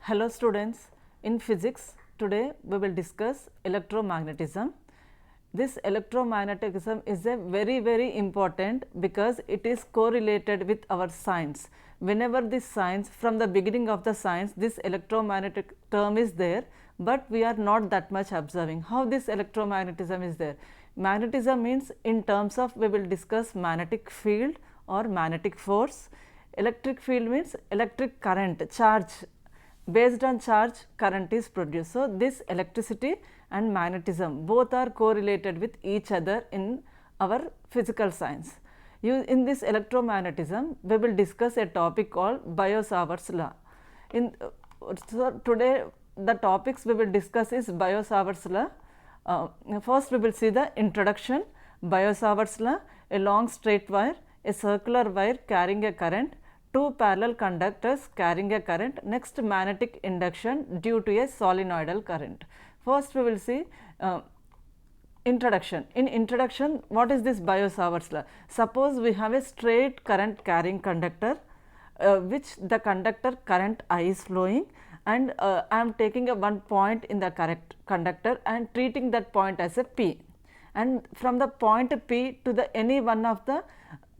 Hello students, in physics today we will discuss electromagnetism. This electromagnetism is a very important because it is correlated with our science. Whenever this science, from the beginning of the science, this electromagnetic term is there, but we are not that much observing how this electromagnetism is there. Magnetism means, in terms of, we will discuss magnetic field or magnetic force. Electric field means electric current, charge. Based on charge, current is produced. So, this electricity and magnetism both are correlated with each other in our physical science. In this electromagnetism, we will discuss a topic called Biot-Savart's law. So today the topics we will discuss is Biot-Savart's law. First we will see the introduction. Biot-Savart's law: a long straight wire, a circular wire carrying a current, two parallel conductors carrying a current. Next, magnetic induction due to a solenoidal current. First we will see introduction. In introduction, what is this Biot-Savart's law? Suppose we have a straight current carrying conductor, which the conductor current I is flowing, and I am taking a one point in the correct conductor and treating that point as a P, and from the point P to the any one of the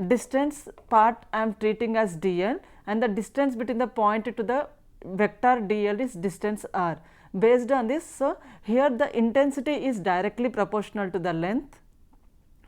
distance part I am treating as dl, and the distance between the point to the vector dl is distance r. Based on this, so here the intensity is directly proportional to the length,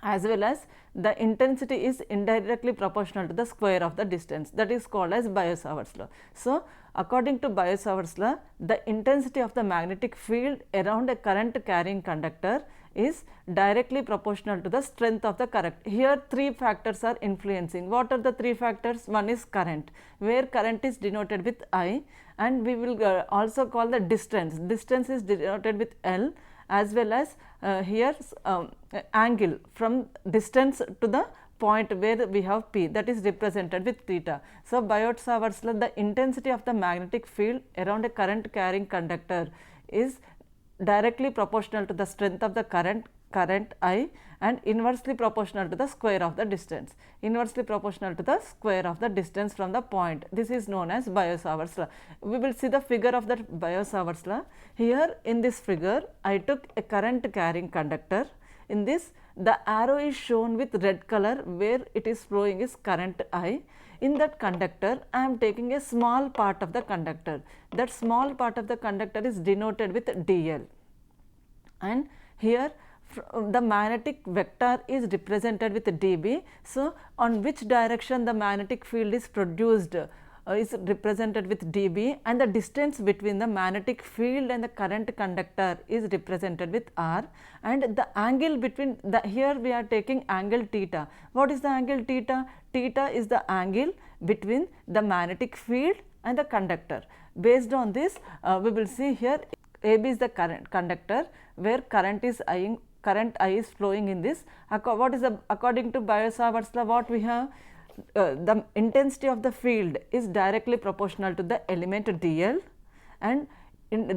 as well as the intensity is indirectly proportional to the square of the distance. That is called as Biot-Savart's law. So, according to Biot-Savart's law, the intensity of the magnetic field around a current carrying conductor is directly proportional to the strength of the current. Here three factors are influencing. What are the three factors? One is current, where current is denoted with I, and we will also call the distance. Distance is denoted with L, as well as here angle from distance to the point where we have P, that is represented with theta. So, Biot-Savart's law, the intensity of the magnetic field around a current carrying conductor is directly proportional to the strength of the current I, and inversely proportional to the square of the distance, inversely proportional to the square of the distance from the point. This is known as Biot-Savart's law. We will see the figure of that Biot-Savart's law. Here in this figure, I took a current carrying conductor. In this, the arrow is shown with red color, where it is flowing is current I. In that conductor, I am taking a small part of the conductor. That small part of the conductor is denoted with dl, and here the magnetic vector is represented with dB. So, on which direction the magnetic field is produced is represented with dB, and the distance between the magnetic field and the current conductor is represented with r, and the angle between the, here we are taking angle theta. What is the angle theta? Theta is the angle between the magnetic field and the conductor. Based on this, we will see here AB is the current conductor, where current I is flowing in this. What is the, according to Biot-Savart's law, what we have? The intensity of the field is directly proportional to the element dl, and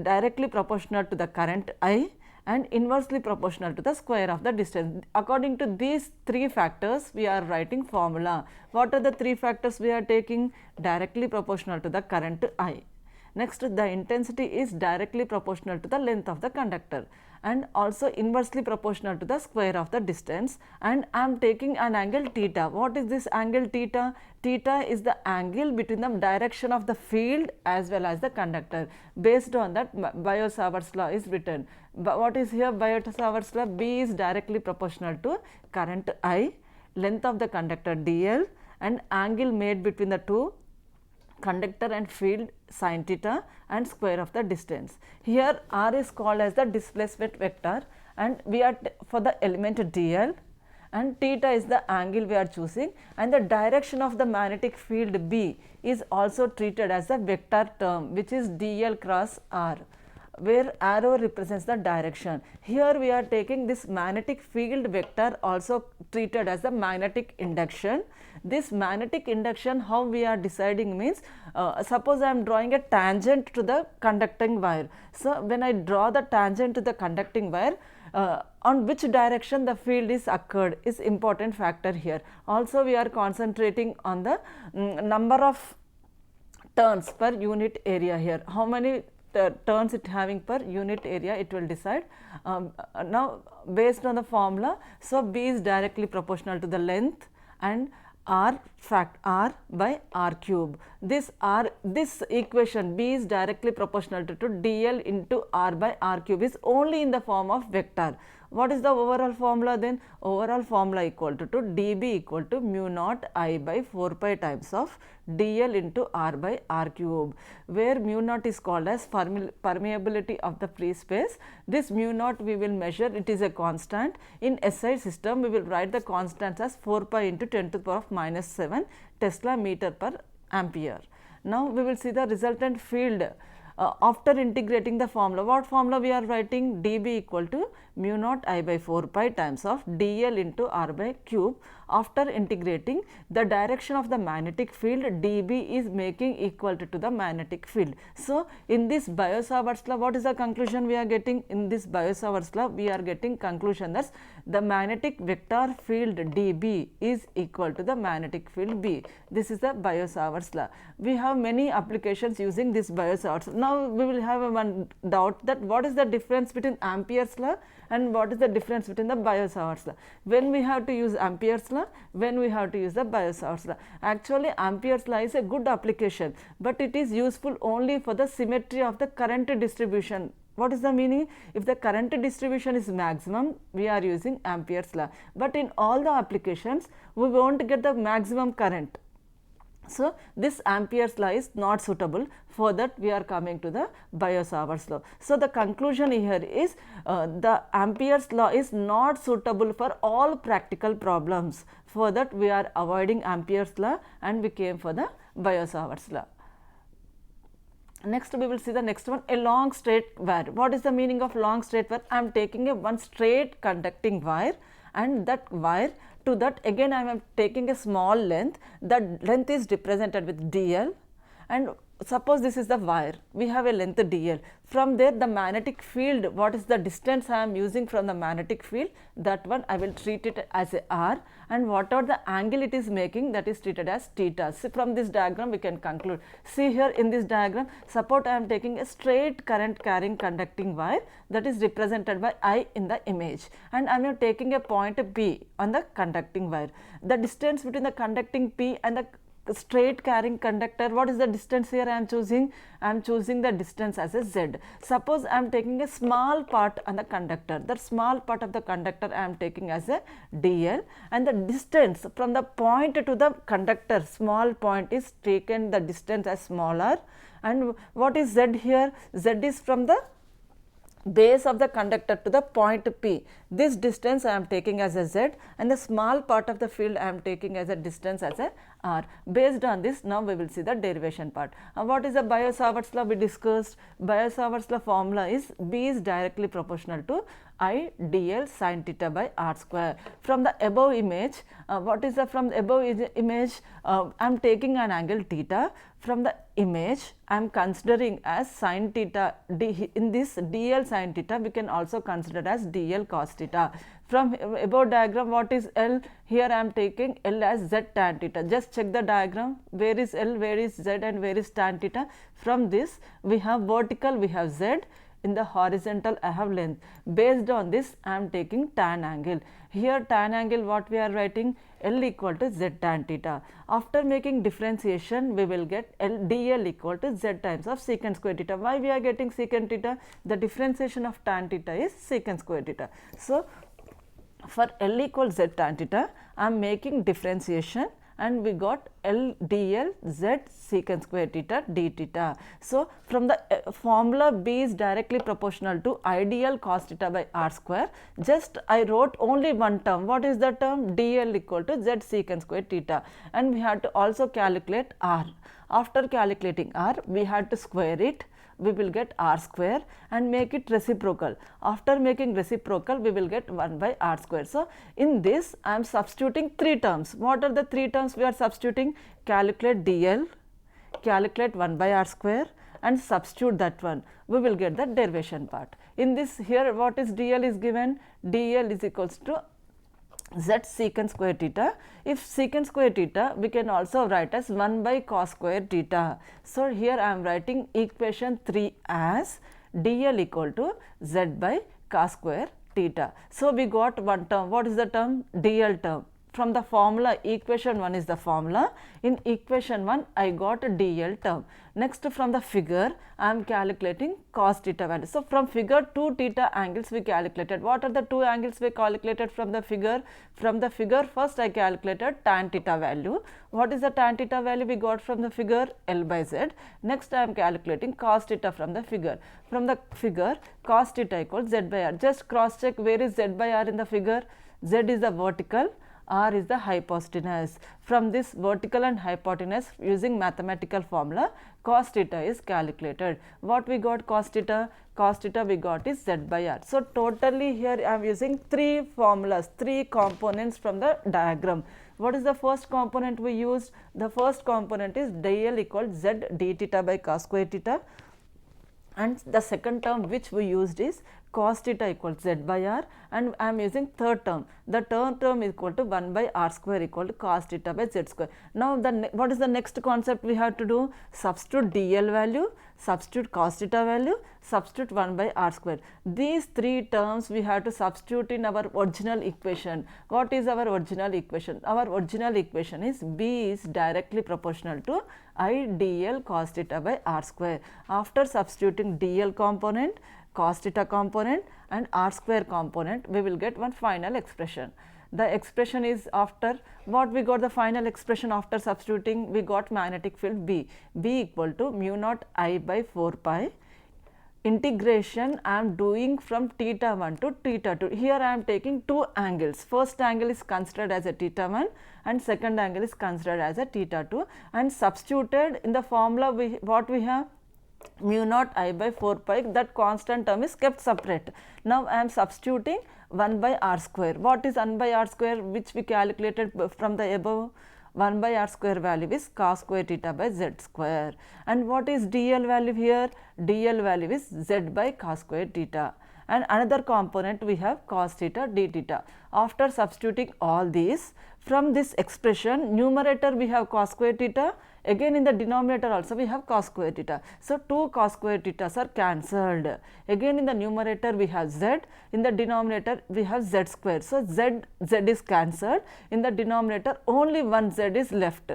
directly proportional to the current I, and inversely proportional to the square of the distance. According to these three factors, we are writing formula. What are the three factors we are taking? Directly proportional to the current I. Next, the intensity is directly proportional to the length of the conductor, and also inversely proportional to the square of the distance, and I am taking an angle theta. What is this angle theta? Theta is the angle between the direction of the field as well as the conductor. Based on that, Biot-Savart's law is written. But what is here Biot-Savart's law? B is directly proportional to current I, length of the conductor dl, and angle made between the two, conductor and field, sin theta, and square of the distance. Here r is called as the displacement vector, and we are for the element dl, and theta is the angle we are choosing, and the direction of the magnetic field B is also treated as the vector term, which is dl cross r, where arrow represents the direction. Here we are taking this magnetic field vector also treated as the magnetic induction. This magnetic induction, how we are deciding means, suppose I am drawing a tangent to the conducting wire. So, when I draw the tangent to the conducting wire, on which direction the field is occurred is important factor here. Also we are concentrating on the number of turns per unit area here. How many turns it having per unit area, it will decide. Now based on the formula, so B is directly proportional to the length and r by r cube. This equation B is directly proportional to dl into r by r cube is only in the form of vector. What is the overall formula then? Overall formula equal to dB equal to mu naught I by 4 pi times of dl into r by r cube, where mu naught is called as permeability of the free space. This mu naught we will measure, it is a constant. In SI system we will write the constants as 4 pi into 10 to the power of minus 7 Tesla meter per ampere. Now we will see the resultant field. After integrating the formula, what formula we are writing? dB equal to mu naught I by 4 pi times of dl into r by cube. After integrating, the direction of the magnetic field dB is making equal to the magnetic field. So, in this Biot-Savart's law, what is the conclusion we are getting? In this Biot-Savart's law, we are getting conclusion that the magnetic vector field dB is equal to the magnetic field B. This is the Biot-Savart's law. We have many applications using this Biot-Savart's. Now, we will have one doubt that what is the difference between Ampere's law and what is the difference between the Biot-Savart's law. When we have to use Ampere's law, when we have to use the Biot-Savart's law. Actually, Ampere's law is a good application, but it is useful only for the symmetry of the current distribution. What is the meaning? If the current distribution is maximum, we are using Ampere's law, but in all the applications, we won't get the maximum current. So, this Ampere's law is not suitable. For that we are coming to the Biot-Savart's law. So, the conclusion here is the Ampere's law is not suitable for all practical problems. For that we are avoiding Ampere's law and we came for the Biot-Savart's law. Next we will see the next one, a long straight wire. What is the meaning of long straight wire? I am taking a one straight conducting wire, and that wire, to that again I am taking a small length. That length is represented with dl, and suppose this is the wire, we have a length dl. From there the magnetic field, what is the distance I am using from the magnetic field, that one I will treat it as a r, and whatever the angle it is making, that is treated as theta. So, from this diagram we can conclude. See here in this diagram, suppose I am taking a straight current carrying conducting wire, that is represented by I in the image, and I am taking a point P on the conducting wire. The distance between the conducting P and the straight carrying conductor, what is the distance here I am choosing? I am choosing the distance as a z. Suppose I am taking a small part on the conductor, that small part of the conductor I am taking as a dl, and the distance from the point to the conductor, small point is taken the distance as smaller. And what is z here? Z is from the base of the conductor to the point P. This distance I am taking as a z, and the small part of the field I am taking as a distance as a r. Based on this, now we will see the derivation part. What is the Biot-Savart's law we discussed? Biot-Savart's law formula is B is directly proportional to I dl sin theta by r square. From the above image, what is the from the above image? I am taking an angle theta. From the image, I am considering as sin theta. In this dl sin theta, we can also consider as dl cos theta. From above diagram, what is L? Here I am taking L as z tan theta. Just check the diagram. Where is L, where is z, and where is tan theta? From this, we have vertical, we have z. In the horizontal, I have length. Based on this, I am taking tan angle. Here tan angle, what we are writing? L equal to z tan theta. After making differentiation, we will get L dl equal to z times of secant square theta. Why we are getting secant theta? The differentiation of tan theta is secant square theta. So, for L equals z tan theta, I am making differentiation, and we got L dl z secant square theta d theta. So, from the formula B is directly proportional to ideal cos theta by r square, just I wrote only one term. What is the term? dl equal to z secant square theta, and we had to also calculate r. After calculating r, we had to square it. We will get r square and make it reciprocal. After making reciprocal, we will get 1 by r square. So, in this I am substituting three terms. What are the three terms we are substituting? Calculate dl, calculate 1 by r square, and substitute that one. We will get the derivation part. In this, here what is dl is given? dl is equals to z secant square theta. If secant square theta, we can also write as 1 by cos square theta. So, here I am writing equation 3 as dl equal to z by cos square theta. So, we got one term. What is the term? Dl term. From the formula, equation 1 is the formula. In equation 1, I got a dl term. Next, from the figure, I am calculating cos theta value. So, from figure 2 theta angles we calculated. What are the 2 angles we calculated from the figure? From the figure, first I calculated tan theta value. What is the tan theta value we got from the figure? L by z. Next, I am calculating cos theta from the figure. From the figure, cos theta equals z by r. Just cross check where is z by r in the figure. Z is the vertical, r is the hypotenuse. From this vertical and hypotenuse, using mathematical formula, cos theta is calculated. What we got cos theta? Cos theta we got is z by r. So, totally here I am using 3 formulas, 3 components from the diagram. What is the first component we used? The first component is dl equals z d theta by cos square theta, and the second term which we used is cos theta equals z by r, and I am using third term. The third term is equal to 1 by r square equal to cos theta by z square. Now, what is the next concept we have to do? Substitute dl value, substitute cos theta value, substitute 1 by r square. These 3 terms we have to substitute in our original equation. What is our original equation? Our original equation is B is directly proportional to I dl cos theta by r square. After substituting dl component, cos theta component and r square component, we will get one final expression. The expression is after what we got the final expression after substituting, we got magnetic field B. B equal to mu naught I by 4 pi. Integration I am doing from theta 1 to theta 2. Here I am taking 2 angles. First angle is considered as a theta 1 and second angle is considered as a theta 2, and substituted in the formula what we have? Mu naught I by 4 pi, that constant term is kept separate. Now, I am substituting 1 by r square. What is 1 by r square which we calculated from the above? 1 by r square value is cos square theta by z square. And what is dl value here? Dl value is z by cos square theta. And another component we have cos theta d theta. After substituting all these, from this expression, numerator we have cos square theta, again in the denominator also we have cos square theta. So, 2 cos square thetas are cancelled. Again in the numerator we have z, in the denominator we have z square. So, z is cancelled, in the denominator only one z is left,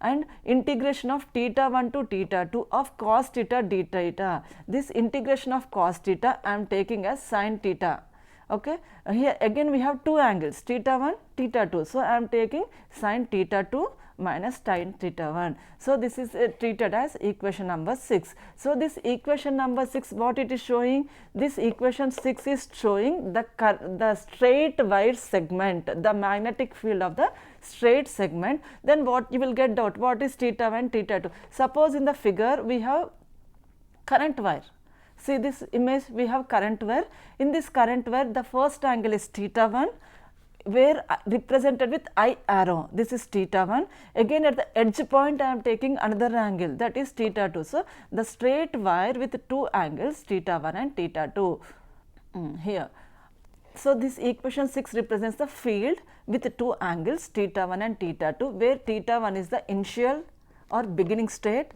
and integration of theta 1 to theta 2 of cos theta d theta. This integration of cos theta I am taking as sin theta. Okay. Here again we have 2 angles, theta 1, theta 2. So, I am taking sin theta 2 minus sin theta 1. So, this is treated as equation number 6. So, this equation number 6, what it is showing? This equation 6 is showing the straight wire segment, the magnetic field of the straight segment. Then what you will get out? What is theta 1, theta 2? Suppose in the figure we have current wire. See this image, we have current wire. In this current wire, the first angle is theta 1, where represented with I arrow. This is theta 1. Again at the edge point I am taking another angle, that is theta 2. So, the straight wire with 2 angles, theta 1 and theta 2 here. So, this equation 6 represents the field with 2 angles, theta 1 and theta 2, where theta 1 is the initial or beginning state,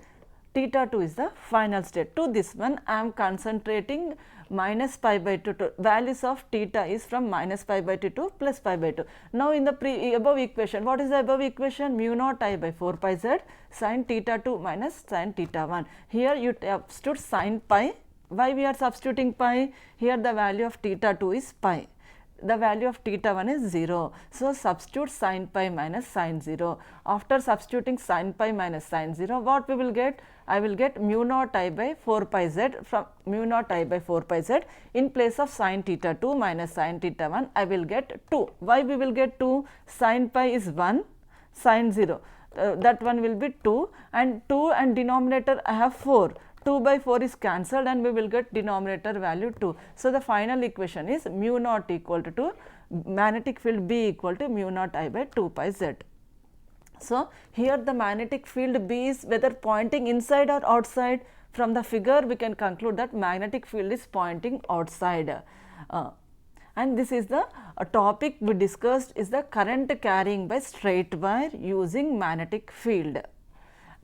theta 2 is the final state. To this one I am concentrating minus pi by 2 to values of theta is from minus pi by 2 to plus pi by 2. Now, in the above equation, what is the above equation? Mu naught I by 4 pi z sin theta 2 minus sin theta 1. Here you substitute sin pi. Why we are substituting pi? Here the value of theta 2 is pi. The value of theta 1 is 0. So, substitute sin pi minus sin 0. After substituting sin pi minus sin 0, what we will get? I will get mu naught I by 4 pi z, from mu naught I by 4 pi z. In place of sin theta 2 minus sin theta 1, I will get 2. Why we will get 2? Sin pi is 1, sin 0. That one will be 2, and 2 and denominator I have 4. 2 by 4 is cancelled and we will get denominator value 2. So, the final equation is mu naught equal to magnetic field B equal to mu naught I by 2 pi z. So, here the magnetic field B is whether pointing inside or outside. From the figure we can conclude that magnetic field is pointing outside. and this is the topic we discussed is the current carrying by straight wire using magnetic field.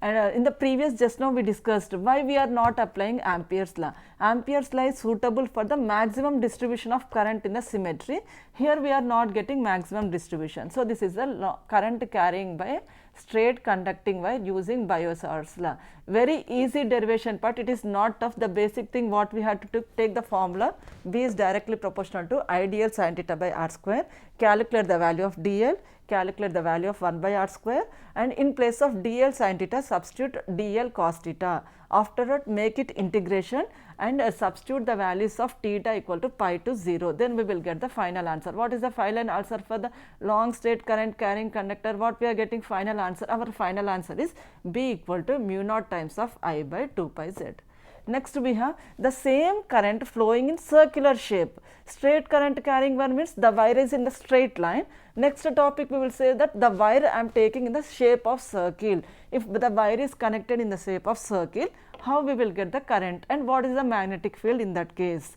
And in the previous just now we discussed why we are not applying Ampere's law. Ampere's law is suitable for the maximum distribution of current in the symmetry. Here we are not getting maximum distribution. So, this is the current carrying by straight conducting wire using Biot-Savart's law. Very easy derivation part, it is not tough. The basic thing what we had to take the formula, B is directly proportional to I dl sin theta by r square, calculate the value of dl, calculate the value of 1 by r square, and in place of dl sin theta substitute dl cos theta. After that make it integration and substitute the values of theta equal to pi to 0, then we will get the final answer. What is the final answer for the long straight current carrying conductor? What we are getting final answer? Our final answer is B equal to mu naught times of I by 2 pi z. Next we have the same current flowing in circular shape. Straight current carrying wire means the wire is in the straight line. Next topic we will say that the wire I am taking in the shape of circle. If the wire is connected in the shape of circle, how we will get the current and what is the magnetic field in that case?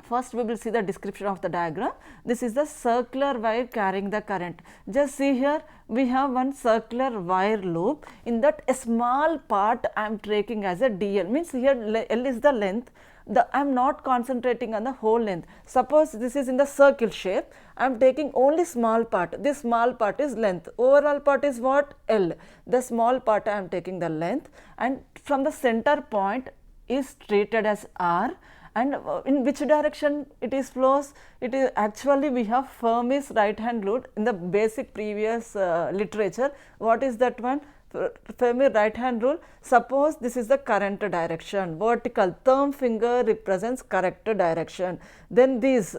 First we will see the description of the diagram. This is the circular wire carrying the current. Just see here we have one circular wire loop. In that a small part I am taking as a dl, means here L is the length. I am not concentrating on the whole length. Suppose this is in the circle shape, I am taking only small part. This small part is length. Overall part is what? L. The small part I am taking the length, and from the center point is treated as R. And in which direction it is flows? It is actually we have Fermi's right hand rule in the basic previous literature. What is that one? Fermi right hand rule. Suppose this is the current direction, vertical thumb finger represents correct direction, then these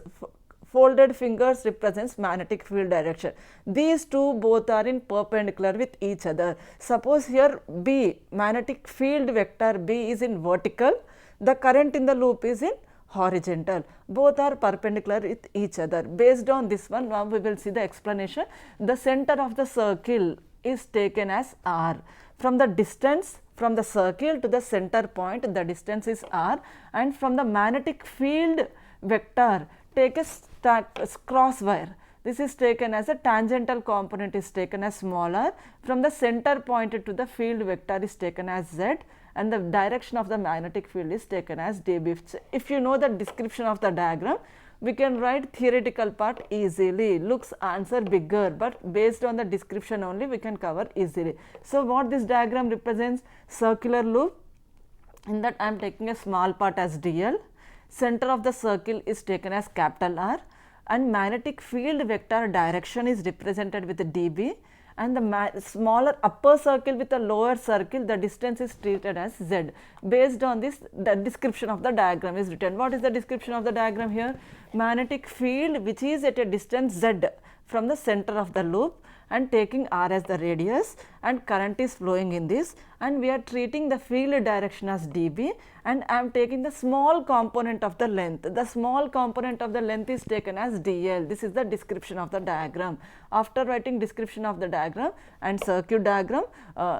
folded fingers represents magnetic field direction. These two both are in perpendicular with each other. Suppose here B, magnetic field vector B is in vertical, the current in the loop is in horizontal, both are perpendicular with each other. Based on this one, now we will see the explanation. The center of the circle is taken as R. From the distance from the circle to the center point, the distance is R, and from the magnetic field vector take a cross wire. This is taken as a tangential component is taken as smaller. From the center point to the field vector is taken as Z, and the direction of the magnetic field is taken as dB. If you know the description of the diagram, we can write theoretical part easily. Looks answer bigger, but based on the description only we can cover easily. So, what this diagram represents? Circular loop. In that I am taking a small part as dl. Center of the circle is taken as capital R, and magnetic field vector direction is represented with dB, and the smaller upper circle with a lower circle, the distance is treated as Z. Based on this, the description of the diagram is written. What is the description of the diagram here? Magnetic field which is at a distance Z from the center of the loop and taking R as the radius, and current is flowing in this, and we are treating the field direction as dB, and I am taking the small component of the length. The small component of the length is taken as dl. This is the description of the diagram. After writing description of the diagram and circuit diagram,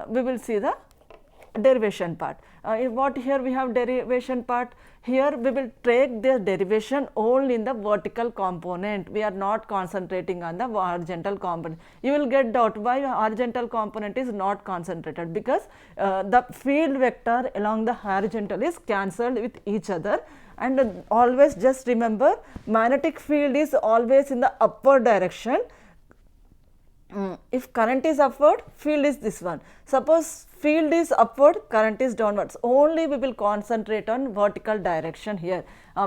we will see the derivation part. What here we have derivation part? Here we will take the derivation only in the vertical component. We are not concentrating on the horizontal component. You will get doubt why horizontal component is not concentrated, because the field vector along the horizontal is cancelled with each other, and always just remember magnetic field is always in the upward direction. If current is upward, field is this one. Suppose field is upward, current is downwards. Only we will concentrate on vertical direction here.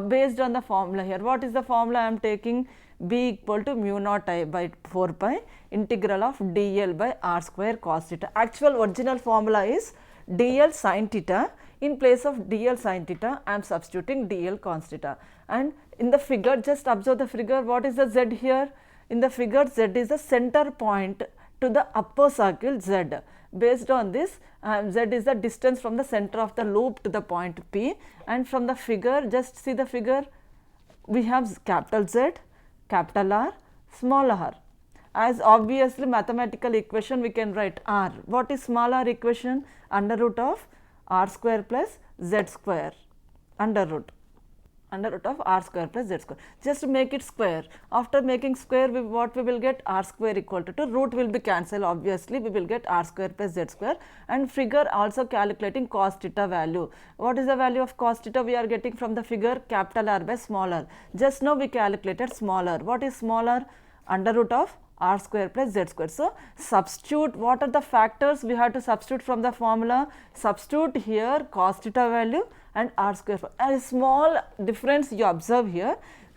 Based on the formula here, what is the formula I am taking? B equal to mu naught I by 4 pi integral of dl by r square cos theta. Actual original formula is dl sin theta. In place of dl sin theta, I am substituting dl cos theta. And in the figure, just observe the figure. What is the Z here? In the figure, Z is the center point to the upper circle Z. Based on this, Z is the distance from the center of the loop to the point P, and from the figure, just see the figure, we have capital Z, capital R, small r. As obviously mathematical equation we can write R. What is small r equation? Under root of r square plus z square under root. under root of r square plus z square. Just make it square. After making square, what we will get? R square equal to 2. Root will be cancelled, obviously we will get r square plus z square. And figure also calculating cos theta value. What is the value of cos theta? We are getting from the figure capital R by small r. Just now we calculated smaller. What is smaller? Under root of r square plus z square. So, substitute what are the factors we have to substitute from the formula? Substitute here cos theta value and r square. A small difference you observe here,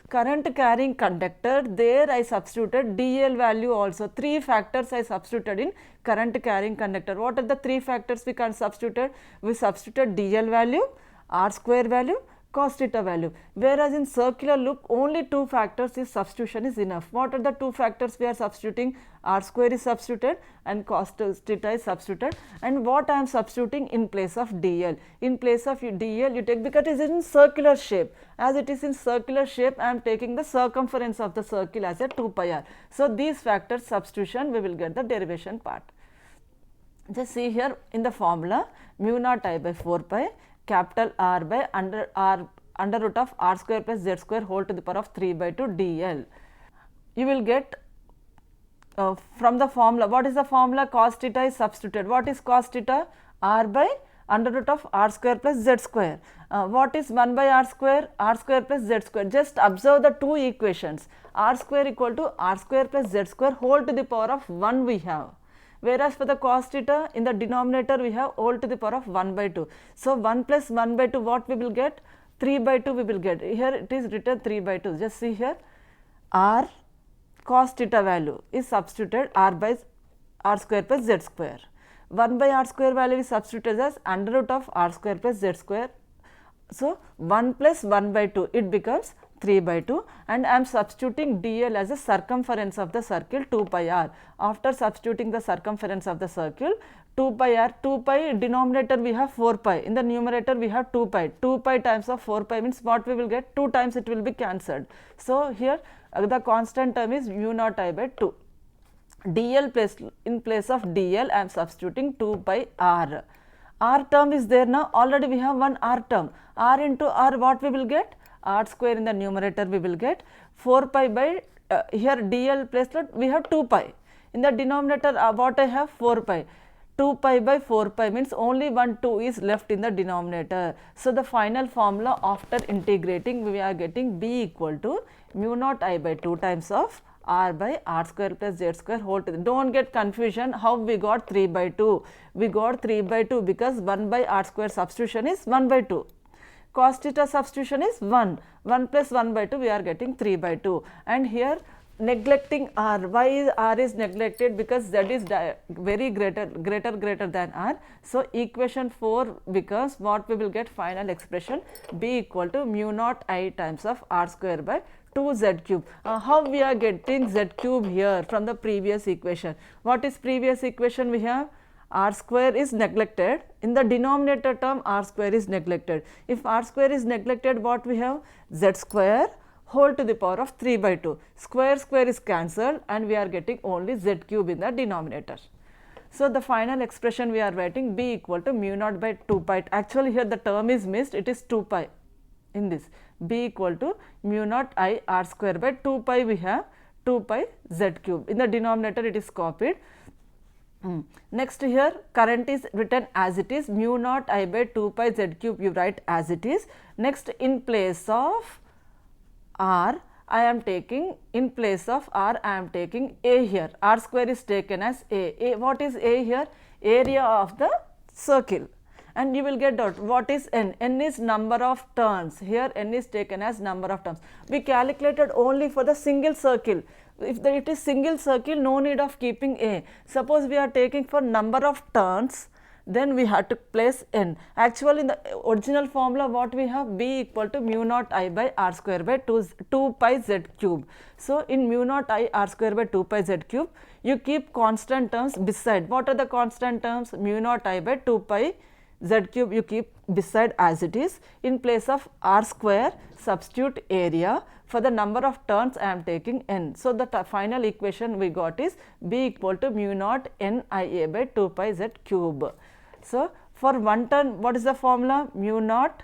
current carrying conductor, there I substituted dl value also. 3 factors I substituted in current carrying conductor. What are the 3 factors we can substitute? We substituted dl value, r square value, cos theta value, whereas in circular loop only 2 factors is substitution is enough. What are the 2 factors we are substituting? R square is substituted and cos theta is substituted, and what I am substituting in place of dl. In place of dl you take, because it is in circular shape. As it is in circular shape, I am taking the circumference of the circle as a 2 pi r. So, these factors substitution we will get the derivation part. Just see here in the formula, mu naught I by 4 pi capital R by under root of r square plus z square whole to the power of 3 by 2 dl. You will get from the formula, what is the formula? Cos theta is substituted. What is cos theta? R by under root of r square plus z square. What is 1 by r square? R square plus z square. Just observe the 2 equations. R square equal to r square plus z square whole to the power of 1 we have. Whereas for the cos theta, in the denominator we have whole to the power of 1 by 2. So, 1 plus 1 by 2, what we will get? 3 by 2 we will get. Here it is written 3 by 2. Just see here, r cos theta value is substituted r by r square plus z square. 1 by r square value is substituted as under root of r square plus z square. So, 1 plus 1 by 2, it becomes 3 by 2, and I am substituting dl as a circumference of the circle 2 pi r. After substituting the circumference of the circle 2 pi r, 2 pi denominator we have 4 pi, in the numerator we have 2 pi. 2 pi times of 4 pi means what we will get? 2 times it will be cancelled. So, here the constant term is mu naught I by 2. dl place, in place of dl I am substituting 2 pi r. R term is there now, already we have one r term. R into r, what we will get? R square in the numerator we will get 4 pi by here dl place we have 2 pi. In the denominator what I have? 4 pi. 2 pi by 4 pi means only 1 2 is left in the denominator. So, the final formula after integrating we are getting b equal to mu naught I by 2 times of r by r square plus z square whole to the, don't get confusion how we got 3 by 2. We got 3 by 2 because 1 by r square substitution is 1 by 2. Cos theta substitution is 1, 1 plus 1 by 2 we are getting 3 by 2, and here neglecting r. Why r is neglected? Because z is very greater than r. So, equation 4 becomes what we will get final expression b equal to mu naught I times of r square by 2 z cube. How we are getting z cube here from the previous equation? What is previous equation we have? R square is neglected, in the denominator term r square is neglected. If r square is neglected, what we have? Z square whole to the power of 3 by 2. Square is cancelled and we are getting only z cube in the denominator. So, the final expression we are writing b equal to mu naught by 2 pi. Actually, here the term is missed, it is 2 pi in this. B equal to mu naught I r square by 2 pi we have 2 pi z cube. In the denominator it is copied. Next here current is written as it is, mu naught I by 2 pi z cube you write as it is. Next, in place of r I am taking, in place of r I am taking a here, r square is taken as a. What is a here? Area of the circle, and you will get out what is n. N is number of turns, here n is taken as number of turns. We calculated only for the single circle. If it is single circle, no need of keeping a. Suppose we are taking for number of turns, then we have to place n. Actually, in the original formula what we have? B equal to mu naught I by r square by 2 pi z cube. So, in mu naught I r square by 2 pi z cube, you keep constant terms beside. What are the constant terms? Mu naught I by 2 pi z cube you keep beside as it is. In place of r square, substitute area. For the number of turns I am taking n. So, the final equation we got is b equal to mu naught n I a by 2 pi z cube. So, for one turn what is the formula? Mu naught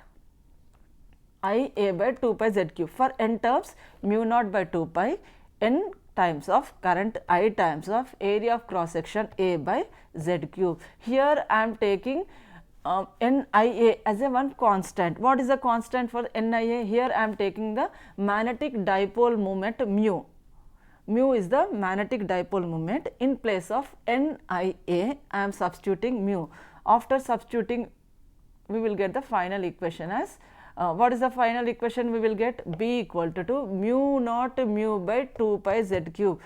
IA by 2 pi z cube. For n terms, mu naught by 2 pi n times of current I times of area of cross section A by z cube. Here I am taking NIA as a one constant. What is the constant for NIA? Here I am taking the magnetic dipole moment mu. Mu is the magnetic dipole moment. In place of NIA, I am substituting mu. After substituting, we will get the final equation as what is the final equation we will get? B equal to mu naught mu by 2 pi z cube.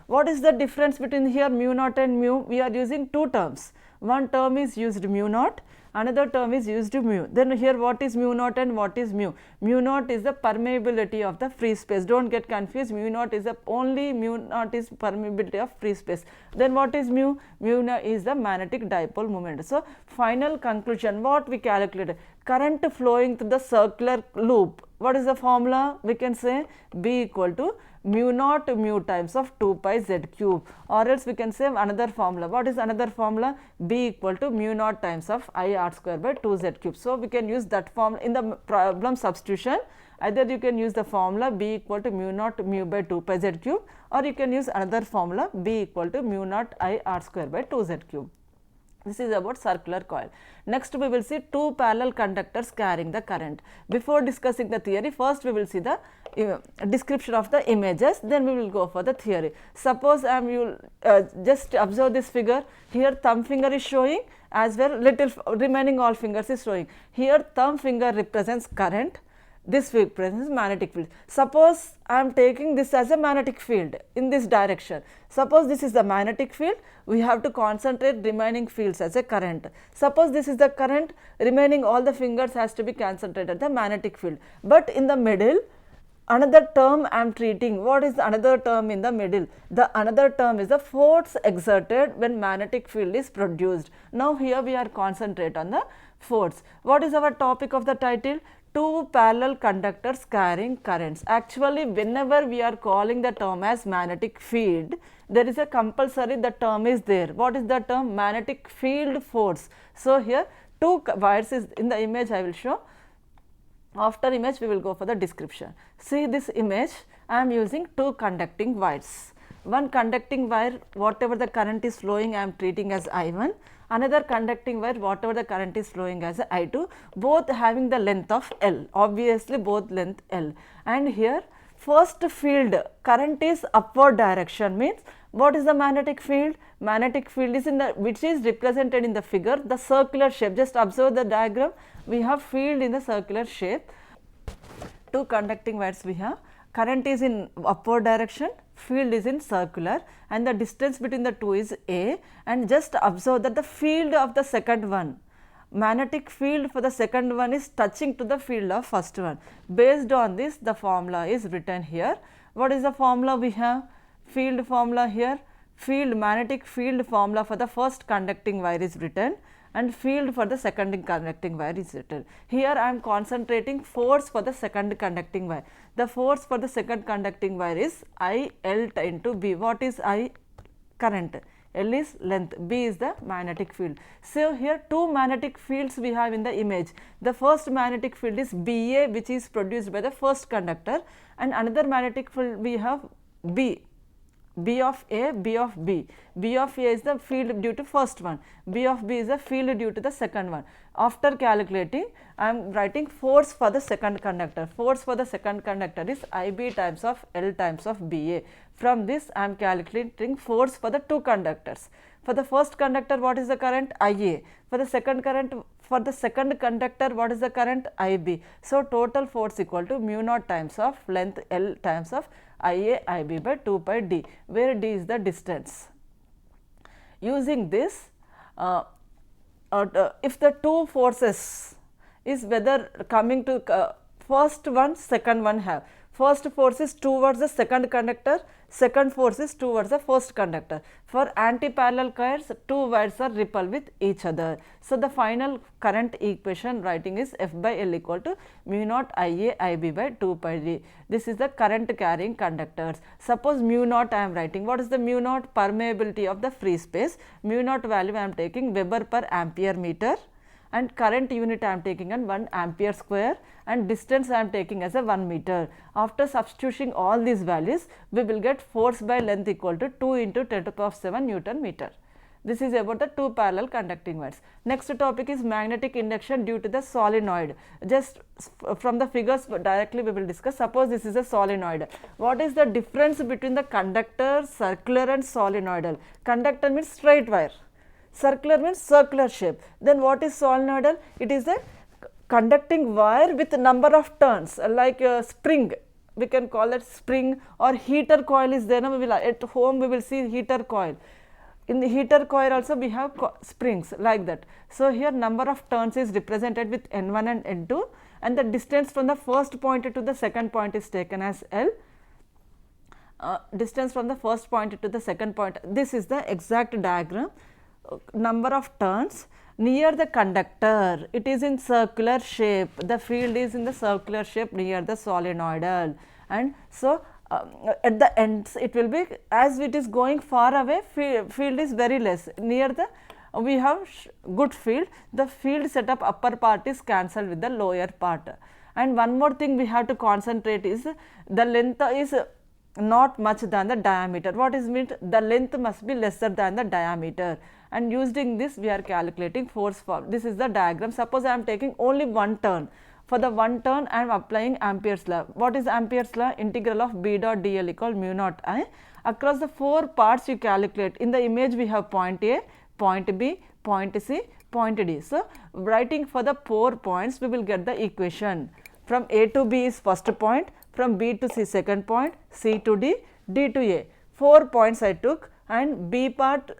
What is the difference between here mu naught and mu? We are using two terms. One term is used mu naught, another term is used mu. Then here what is mu naught and what is mu? Mu naught is the permeability of the free space. Do not get confused. Mu naught is the only mu naught is permeability of free space. Then what is mu? Mu naught is the magnetic dipole moment. So final conclusion, what we calculated? Current flowing through the circular loop. What is the formula? We can say B equal to mu naught mu times of 2 pi z cube, or else we can say another formula. What is another formula? B equal to mu naught times of I r square by 2 z cube. So we can use that formula in the problem substitution. Either you can use the formula B equal to mu naught mu by 2 pi z cube, or you can use another formula B equal to mu naught I r square by 2 z cube. This is about circular coil. Next we will see two parallel conductors carrying the current. Before discussing the theory, first we will see the description of the images, then we will go for the theory. Suppose you just observe this figure. Here thumb finger is showing, as well little remaining all fingers is showing. Here thumb finger represents current, this represents magnetic field. Suppose I am taking this as a magnetic field in this direction. Suppose this is the magnetic field, we have to concentrate remaining fields as a current. Suppose this is the current, remaining all the fingers has to be concentrated the magnetic field. But in the middle, another term I am treating. What is another term in the middle? The another term is the force exerted when magnetic field is produced. Now here we are concentrate on the force. What is our topic of the title? Two parallel conductors carrying currents. Actually, whenever we are calling the term as magnetic field, there is a compulsory the term is there. What is the term? Magnetic field force. So here two wires is in the image I will show. After image we will go for the description. See this image, I am using two conducting wires. One conducting wire, whatever the current is flowing, I am treating as I1. Another conducting wire, whatever the current is flowing as I2, both having the length of L, obviously both length L. And here first field, current is upward direction, means what is the magnetic field? Magnetic field is in the, which is represented in the figure, the circular shape. Just observe the diagram, we have field in the circular shape. Two conducting wires we have, current is in upward direction, field is in circular, and the distance between the two is A. And just observe that the field of the second one, magnetic field for the second one is touching to the field of first one. Based on this, the formula is written here. What is the formula we have? Field formula here, field magnetic field formula for the first conducting wire is written, and field for the second conducting wire is written. Here I am concentrating force for the second conducting wire. The force for the second conducting wire is I L into B. What is I? Current. L is length, B is the magnetic field. So here two magnetic fields we have in the image. The first magnetic field is BA, which is produced by the first conductor, and another magnetic field we have B. B of A, B of B. B of A is the field due to first one, B of B is the field due to the second one. After calculating, I am writing force for the second conductor. Force for the second conductor is IB times of L times of BA. From this, I am calculating force for the two conductors. For the first conductor, what is the current? IA. For the second conductor, what is the current? IB. So total force equal to mu naught times of length L times of IA IB by 2 pi d, where d is the distance. Using this, if the two forces is whether coming to first one, second one have. First force is towards the second conductor, second force is towards the first conductor. For anti-parallel coils, two wires are repelled with each other. So the final current equation writing is F by L equal to mu naught IA IB by 2 pi d. This is the current carrying conductors. Suppose mu naught I am writing. What is the mu naught? Permeability of the free space. Mu naught value I am taking Weber per ampere meter, and current unit I am taking as 1 ampere square and distance I am taking as a 1 meter. After substituting all these values, we will get force by length equal to 2 into 10 to the power of 7 Newton meter. This is about the two parallel conducting wires. Next topic is magnetic induction due to the solenoid. Just from the figures directly we will discuss. Suppose this is a solenoid. What is the difference between the conductor, circular and solenoidal? Conductor means straight wire. Circular means circular shape. Then what is solenoidal? It is a conducting wire with number of turns, like a spring. We can call it spring, or heater coil is there. Now we will, at home we will see heater coil. In the heater coil also we have springs like that. So here number of turns is represented with N1 and N2, and the distance from the first point to the second point is taken as L. Distance from the first point to the second point, this is the exact diagram. Number of turns near the conductor, it is in circular shape, the field is in the circular shape near the solenoidal, and so at the ends it will be, as it is going far away, field is very less. Near the we have good field, the field setup upper part is cancelled with the lower part. And one more thing we have to concentrate is the length is not much than the diameter. What is meant? The length must be lesser than the diameter, and using this we are calculating force form. This is the diagram. Suppose I am taking only one turn. For the one turn I am applying Ampere's law. What is Ampere's law? Integral of B dot dl equal mu naught I. Across the four parts you calculate. In the image we have point A, point B, point C, point D. So writing for the 4 points we will get the equation. From A to B is first point, from B to C second point, C to D, D to A. 4 points I took, and B part,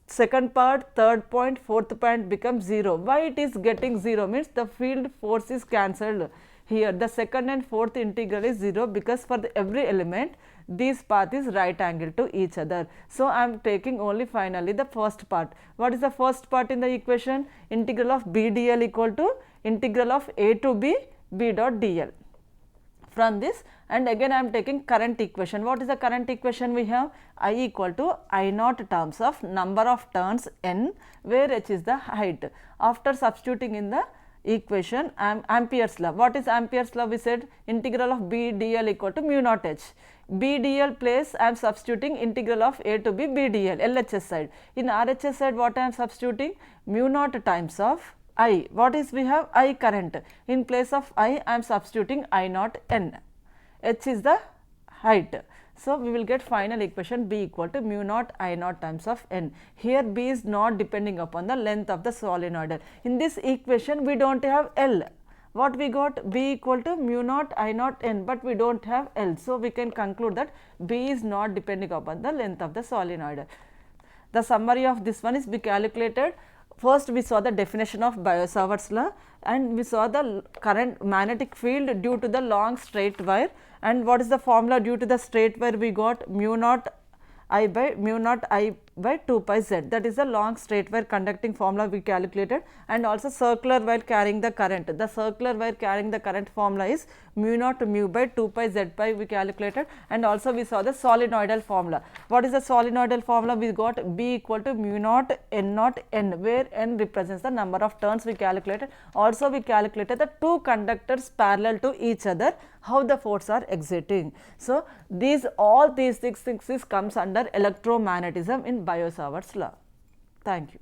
second part, third point, fourth point becomes 0. Why it is getting 0? Means the field force is cancelled here. The second and fourth integral is 0, because for every element this path is right angle to each other. So I am taking only finally the first part. What is the first part in the equation? Integral of B dl equal to integral of A to B, B dot dl. From this, and again I am taking current equation. What is the current equation we have? I equal to I naught terms of number of turns N, where H is the height. After substituting in the equation Ampere's law. What is Ampere's law? We said integral of B dl equal to mu naught H. B dl place I am substituting integral of A to B, B dl, LHS side. In RHS side what I am substituting? Mu naught times of I. What is we have? I current. In place of I am substituting I naught N. H is the height. So we will get final equation B equal to mu naught I naught times of N. Here B is not depending upon the length of the solenoid. In this equation we don't have L. What we got? B equal to mu naught I naught N, but we don't have L. So we can conclude that B is not depending upon the length of the solenoid. The summary of this one is we calculated. First we saw the definition of Biot-Savart's law, and we saw the current magnetic field due to the long straight wire, and what is the formula due to the straight wire? We got mu naught I by 2 pi z. That is the long straight wire conducting formula we calculated, and also circular wire carrying the current. The circular wire carrying the current formula is mu naught mu by 2 pi z pi we calculated, and also we saw the solenoidal formula. What is the solenoidal formula? We got B equal to mu naught N naught N, where N represents the number of turns we calculated. Also we calculated the two conductors parallel to each other, how the force are exerting. So all these things comes under electromagnetism in Biot-Savart's law. Thank you.